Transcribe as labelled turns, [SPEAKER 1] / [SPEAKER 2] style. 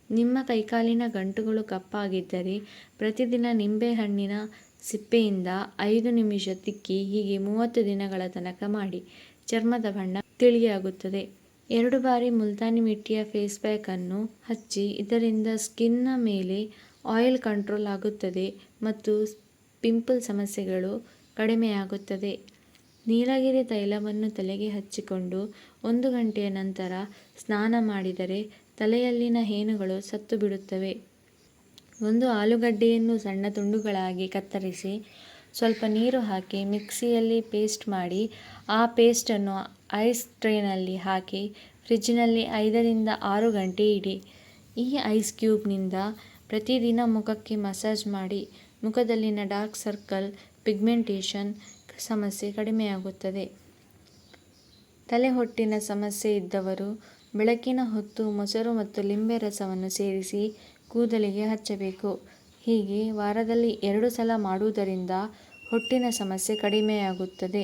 [SPEAKER 1] ನಿಮ್ಮ ಕೈಕಾಲಿನ ಗಂಟುಗಳು ಕಪ್ಪಾಗಿದ್ದರೆ ಪ್ರತಿದಿನ ನಿಂಬೆಹಣ್ಣಿನ ಸಿಪ್ಪೆಯಿಂದ 5 ನಿಮಿಷ ತಿಕ್ಕಿ ಹೀಗೆ 30 ದಿನಗಳ ತನಕ ಮಾಡಿ. ಚರ್ಮದ ಬಣ್ಣ ತಿಳಿಯಾಗುತ್ತದೆ. 2 ಬಾರಿ ಮುಲ್ತಾನಿ ಮಿಟ್ಟಿಯ ಫೇಸ್ ಪ್ಯಾಕ್ ಅನ್ನು ಹಚ್ಚಿ. ಇದರಿಂದ ಸ್ಕಿನ್ನ ಮೇಲೆ ಆಯಿಲ್ ಕಂಟ್ರೋಲ್ ಆಗುತ್ತದೆ ಮತ್ತು ಪಿಂಪಲ್ ಸಮಸ್ಯೆಗಳು ಕಡಿಮೆಯಾಗುತ್ತದೆ. ನೀಲಗಿರಿ ತೈಲವನ್ನು ತಲೆಗೆ ಹಚ್ಚಿಕೊಂಡು 1 ಗಂಟೆಯ ನಂತರ ಸ್ನಾನ ಮಾಡಿದರೆ ತಲೆಯಲ್ಲಿನ ಹೇನುಗಳು ಸತ್ತು ಬಿಡುತ್ತವೆ. ಒಂದು ಆಲೂಗಡ್ಡೆಯನ್ನು ಸಣ್ಣ ತುಂಡುಗಳಾಗಿ ಕತ್ತರಿಸಿ ಸ್ವಲ್ಪ ನೀರು ಹಾಕಿ ಮಿಕ್ಸಿಯಲ್ಲಿ ಪೇಸ್ಟ್ ಮಾಡಿ ಆ ಪೇಸ್ಟನ್ನು ಐಸ್ ಟ್ರೇನಲ್ಲಿ ಹಾಕಿ ಫ್ರಿಜ್ಜಿನಲ್ಲಿ 5 ರಿಂದ 6 ಗಂಟೆ ಇಡಿ. ಈ ಐಸ್ ಕ್ಯೂಬ್ನಿಂದ ಪ್ರತಿದಿನ ಮುಖಕ್ಕೆ ಮಸಾಜ್ ಮಾಡಿ. ಮುಖದಲ್ಲಿನ ಡಾರ್ಕ್ ಸರ್ಕಲ್, ಪಿಗ್ಮೆಂಟೇಷನ್ ಸಮಸ್ಯೆ ಕಡಿಮೆಯಾಗುತ್ತದೆ. ತಲೆಹೊಟ್ಟಿನ ಸಮಸ್ಯೆ ಇದ್ದವರು ಬೆಳಕಿನ ಹೊತ್ತು ಮೊಸರು ಮತ್ತು ಲಿಂಬೆ ರಸವನ್ನು ಸೇರಿಸಿ ಕೂದಲಿಗೆ ಹಚ್ಚಬೇಕು. ಹೀಗೆ ವಾರದಲ್ಲಿ 2 ಸಲ ಮಾಡುವುದರಿಂದ ಹೊಟ್ಟಿನ ಸಮಸ್ಯೆ ಕಡಿಮೆಯಾಗುತ್ತದೆ.